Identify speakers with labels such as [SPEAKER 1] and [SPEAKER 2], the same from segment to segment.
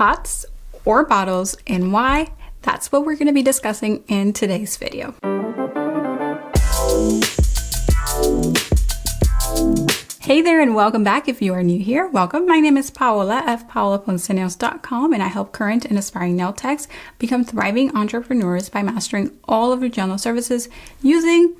[SPEAKER 1] pots or bottles and why? That's what we're going to be discussing in today's video. Hey there and welcome back. If you are new here, welcome. My name is Paola of paolaponcenails.com, and I help current and aspiring nail techs become thriving entrepreneurs by mastering all of your gel nail services using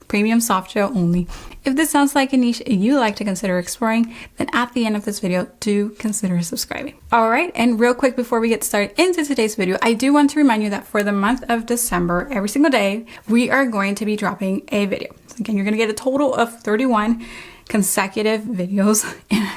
[SPEAKER 1] premium soft gel only. If this sounds like a niche you like to consider exploring, then at the end of this video, do consider subscribing. All right, and real quick before we get started into today's video, I do want to remind you that for the month of December, every single day, we are going to be dropping a video. So again, you're going to get a total of 31 consecutive videos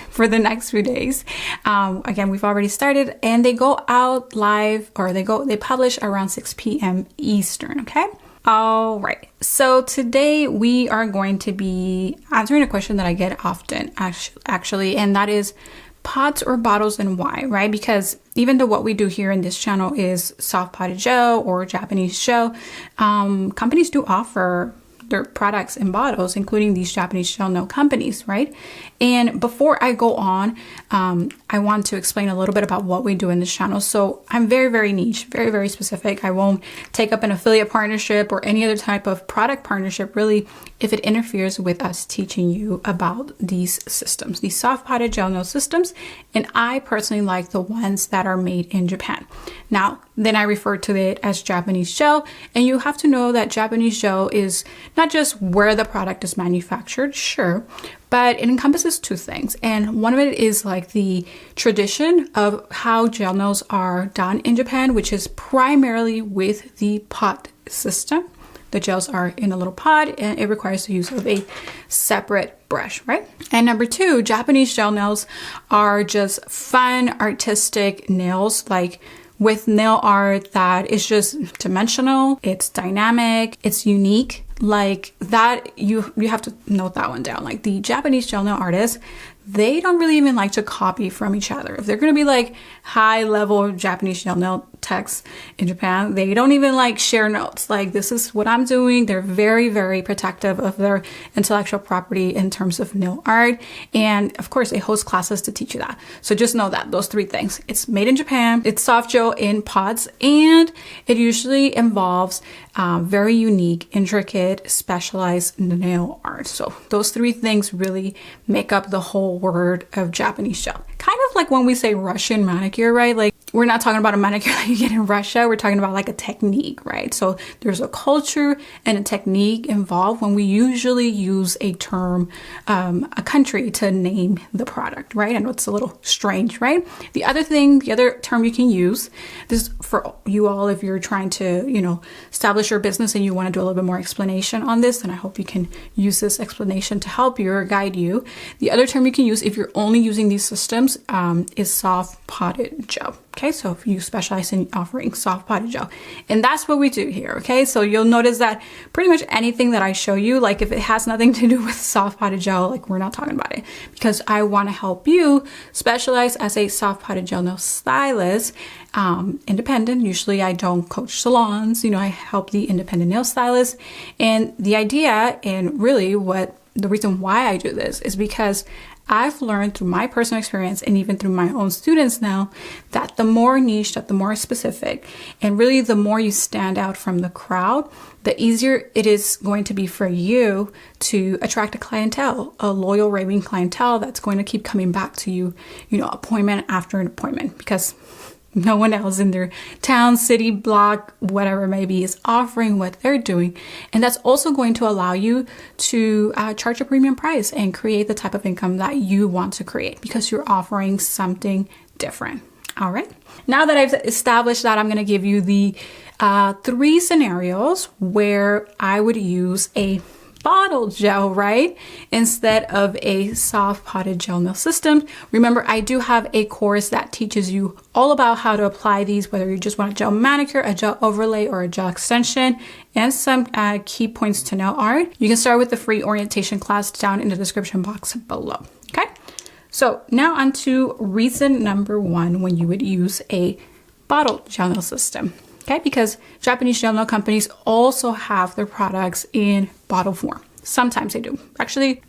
[SPEAKER 1] for the next few days. Again, we've already started and they go out live, or they publish around 6 p.m. Eastern, okay? All right, so today we are going to be answering a question that I get often actually, and that is pots or bottles and why, right? Because even though what we do here in this channel is soft potted gel or Japanese gel, companies do offer their products in bottles, including these Japanese gel nail companies, right? And before I go on, I want to explain a little bit about what we do in this channel. So I'm very, very niche, very, very specific. I won't take up an affiliate partnership or any other type of product partnership, really, if it interferes with us teaching you about these systems, these soft potted gel nail systems. And I personally like the ones that are made in Japan. Now, then I refer to it as Japanese gel, and you have to know that Japanese gel is not just where the product is manufactured, sure, but it encompasses two things. And one of it is like the tradition of how gel nails are done in Japan, which is primarily with the pot system. The gels are in a little pot and it requires the use of a separate brush, right? And number two, Japanese gel nails are just fun, artistic nails, like with nail art that is just dimensional, it's dynamic, it's unique. Like that, you have to note that one down. Like the Japanese gel nail artists, they don't really even like to copy from each other. If they're going to be like high level Japanese gel nail techs in Japan, they don't even like share notes. Like, this is what I'm doing. They're very, very protective of their intellectual property in terms of nail art. And of course, they host classes to teach you that. So just know that those three things: it's made in Japan, it's soft gel in pots, and it usually involves very unique, intricate, specialized nail art. So those three things really make up the whole word of Japanese gel. Kind of like when we say Russian manicure, right? Like, we're not talking about a manicure that you get in Russia. We're talking about like a technique, right? So there's a culture and a technique involved when we usually use a term, a country to name the product, right? I know it's a little strange, right? The other term you can use, this is for you all if you're trying to, establish your business and you want to do a little bit more explanation on this, and I hope you can use this explanation to help you or guide you. The other term you can use if you're only using these systems is soft potted gel. Okay, so if you specialize in offering soft potted gel, and that's what we do here. Okay, so you'll notice that pretty much anything that I show you, like if it has nothing to do with soft potted gel, like we're not talking about it, because I want to help you specialize as a soft potted gel nail stylist, independent. Usually I don't coach salons, I help the independent nail stylist. And the idea, and really the reason why I do this, is because I've learned through my personal experience and even through my own students now that the more niche, that the more specific, and really the more you stand out from the crowd, the easier it is going to be for you to attract a clientele, a loyal, raving clientele that's going to keep coming back to you, appointment after an appointment, because no one else in their town, city, block, whatever it may be, is offering what they're doing. And that's also going to allow you to charge a premium price and create the type of income that you want to create because you're offering something different. All right. Now that I've established that, I'm going to give you the 3 scenarios where I would use a bottle gel, right, instead of a soft potted gel nail system. Remember, I do have a course that teaches you all about how to apply these, whether you just want a gel manicure, a gel overlay, or a gel extension, and some key points to nail art. You can start with the free orientation class down in the description box below. Okay, so now on to reason number 1 when you would use a bottle gel nail system. Okay, because Japanese gel nail companies also have their products in bottle form. Sometimes they do. Actually,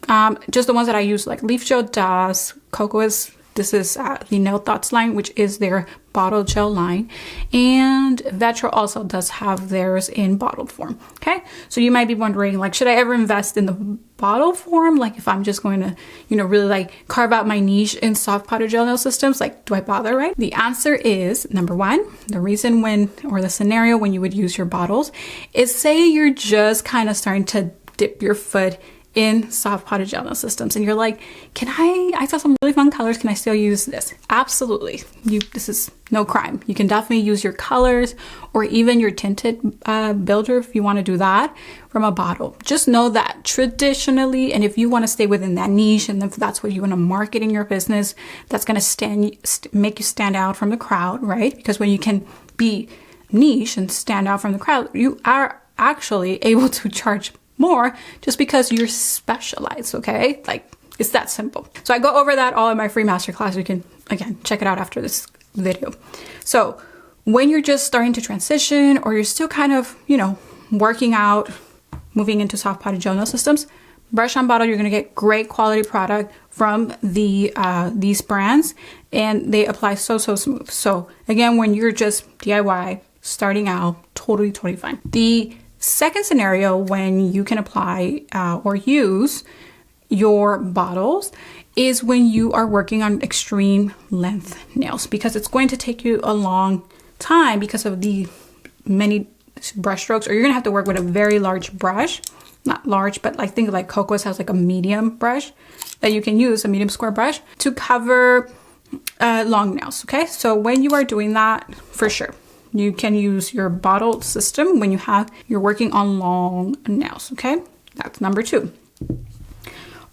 [SPEAKER 1] just the ones that I use, like Leaf Gel does, Kokoist This is the Nail Thoughts line, which is their bottle gel line. And Vetro also does have theirs in bottled form. Okay, so you might be wondering, like, should I ever invest in the bottle form? Like, if I'm just going to, you know, really like carve out my niche in soft powder gel nail systems, like, do I bother, right? The answer is, number one, the reason when, or the scenario when you would use your bottles is, say you're just kind of starting to dip your foot in soft powder gel nail systems and you're like, I saw some really fun colors, can I still use this? Absolutely. This is no crime. You can definitely use your colors or even your tinted builder if you want to do that from a bottle. Just know that traditionally, and if you want to stay within that niche, and if that's what you want to market in your business, that's going to make you stand out from the crowd, right? Because when you can be niche and stand out from the crowd, you are actually able to charge more just because you're specialized, okay? Like, it's that simple. So I go over that all in my free masterclass. You can, again, check it out after this video. So when you're just starting to transition, or you're still kind of, you know, working out, moving into soft powder gel nail systems, brush on bottle, you're gonna get great quality product from these brands, and they apply so smooth. So again, when you're just DIY, starting out, totally fine. The second scenario when you can apply or use your bottles is when you are working on extreme length nails, because it's going to take you a long time because of the many brush strokes, or you're gonna have to work with a very large brush. Not large, but like, think like Kokoist has like a medium brush that you can use, a medium square brush, to cover long nails, okay? So when you are doing that, for sure, you can use your bottle system when you're working on long nails, okay? That's number two.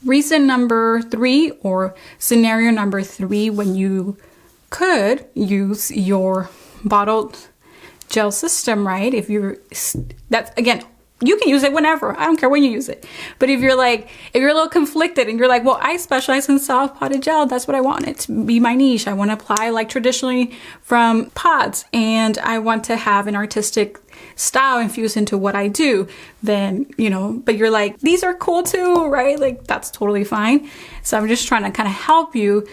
[SPEAKER 1] Reason number three, or scenario number three, when you could use your bottled gel system, right? That's, again, you can use it whenever. I don't care when you use it. But if you're a little conflicted and you're like, well, I specialize in soft powder gel, that's what I want it to be, my niche. I want to apply like traditionally from pods, and I want to have an artistic style infused into what I do, then, you know, but you're like, these are cool too, right? Like, that's totally fine. So I'm just trying to kind of help you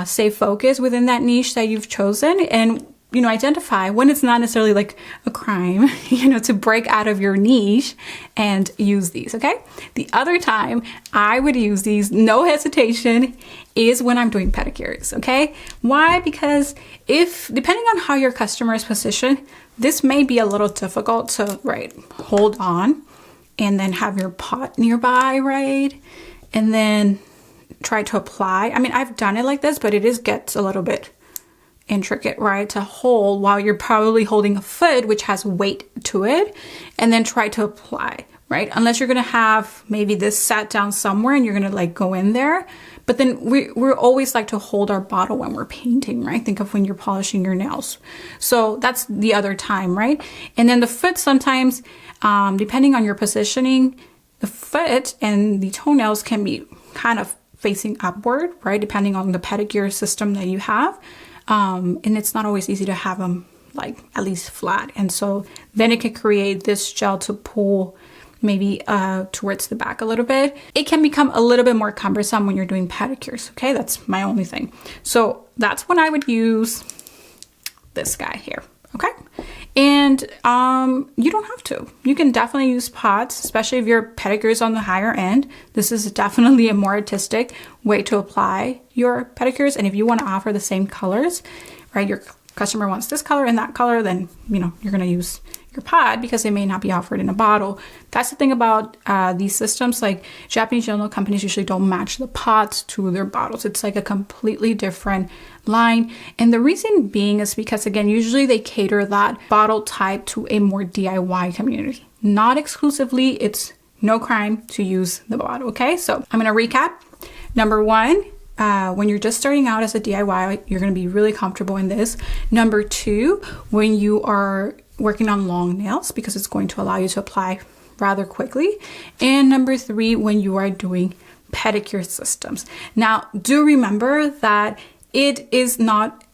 [SPEAKER 1] stay focused within that niche that you've chosen, and, you know, identify when it's not necessarily like a crime, you know, to break out of your niche and use these, okay? The other time I would use these, no hesitation, is when I'm doing pedicures, okay? Why? Because depending on how your customer is positioned, this may be a little difficult to, right, hold on and then have your pot nearby, right? And then try to apply. I mean, I've done it like this, but it gets a little bit intricate, right, to hold while you're probably holding a foot which has weight to it, and then try to apply, right? Unless you're gonna have maybe this sat down somewhere and you're gonna like go in there. But then we're always like to hold our bottle when we're painting, right? Think of when you're polishing your nails. So that's the other time, right? And then the foot, sometimes, depending on your positioning, the foot and the toenails can be kind of facing upward, right? Depending on the pedicure system that you have. And it's not always easy to have them like at least flat. And so then it can create this gel to pull maybe towards the back a little bit. It can become a little bit more cumbersome when you're doing pedicures, okay? That's my only thing. So that's when I would use this guy here, okay? And you don't have to. You can definitely use pods, especially if your pedicure is on the higher end. This is definitely a more artistic way to apply your pedicures. And if you want to offer the same colors, right, your customer wants this color and that color, then, you know, you're going to use your pod because they may not be offered in a bottle. That's the thing about these systems. Like, Japanese gel nail companies usually don't match the pods to their bottles. It's like a completely different line. And the reason being is because, again, usually they cater that bottle type to a more DIY community. Not exclusively, it's no crime to use the bottle, okay? So I'm gonna recap. Number one, when you're just starting out as a DIY, you're gonna be really comfortable in this. Number two, when you are working on long nails, because it's going to allow you to apply rather quickly. And number three, when you are doing pedicure systems. Now, do remember that it is not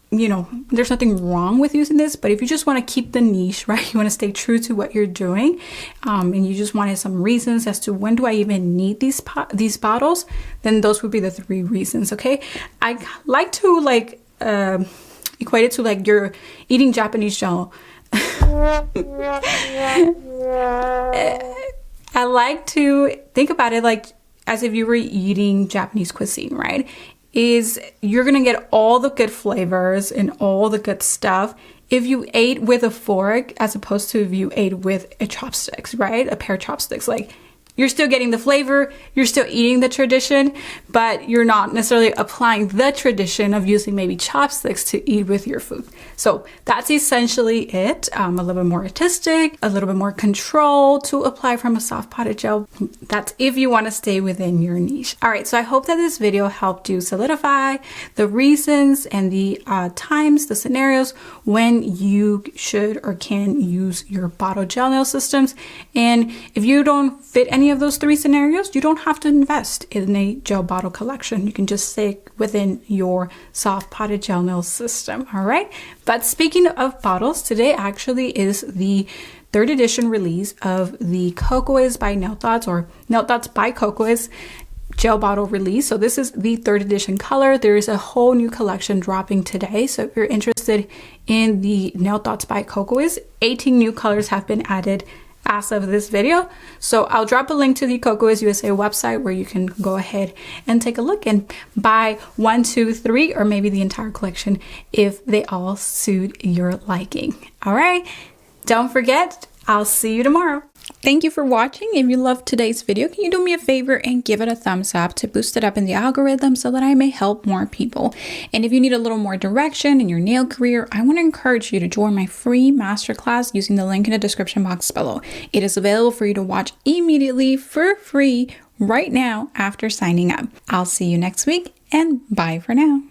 [SPEAKER 1] there's nothing wrong with using this, but if you just want to keep the niche, right, you want to stay true to what you're doing, and you just wanted some reasons as to when do I even need these bottles, then those would be the 3 reasons. Okay, I like to equate it to like you're eating Japanese gel. I like to think about it like as if you were eating Japanese cuisine, right? Is you're gonna get all the good flavors and all the good stuff if you ate with a fork as opposed to if you ate with a chopsticks, right? A pair of chopsticks. Like, you're still getting the flavor, you're still eating the tradition, but you're not necessarily applying the tradition of using maybe chopsticks to eat with your food. So that's essentially it. A little bit more artistic, a little bit more control to apply from a soft potted gel. That's if you want to stay within your niche. All right, so I hope that this video helped you solidify the reasons and the times, the scenarios when you should or can use your bottle gel nail systems. And if you don't fit any of those 3 scenarios, you don't have to invest in a gel bottle collection. You can just stay within your soft potted gel nail system. All right. But speaking of bottles, today actually is the 3rd edition release of the Kokoist by Nail Thoughts, or Nail Thoughts by Kokoist gel bottle release. So this is the 3rd edition color. There is a whole new collection dropping today. So if you're interested in the Nail Thoughts by Kokoist, 18 new colors have been added as of this video. So I'll drop a link to the Kokoist USA website where you can go ahead and take a look and buy 1, 2, 3, or maybe the entire collection if they all suit your liking. All right, don't forget, I'll see you tomorrow. Thank you for watching. If you loved today's video, can you do me a favor and give it a thumbs up to boost it up in the algorithm so that I may help more people? And if you need a little more direction in your nail career, I want to encourage you to join my free masterclass using the link in the description box below. It is available for you to watch immediately for free right now after signing up. I'll see you next week, and bye for now.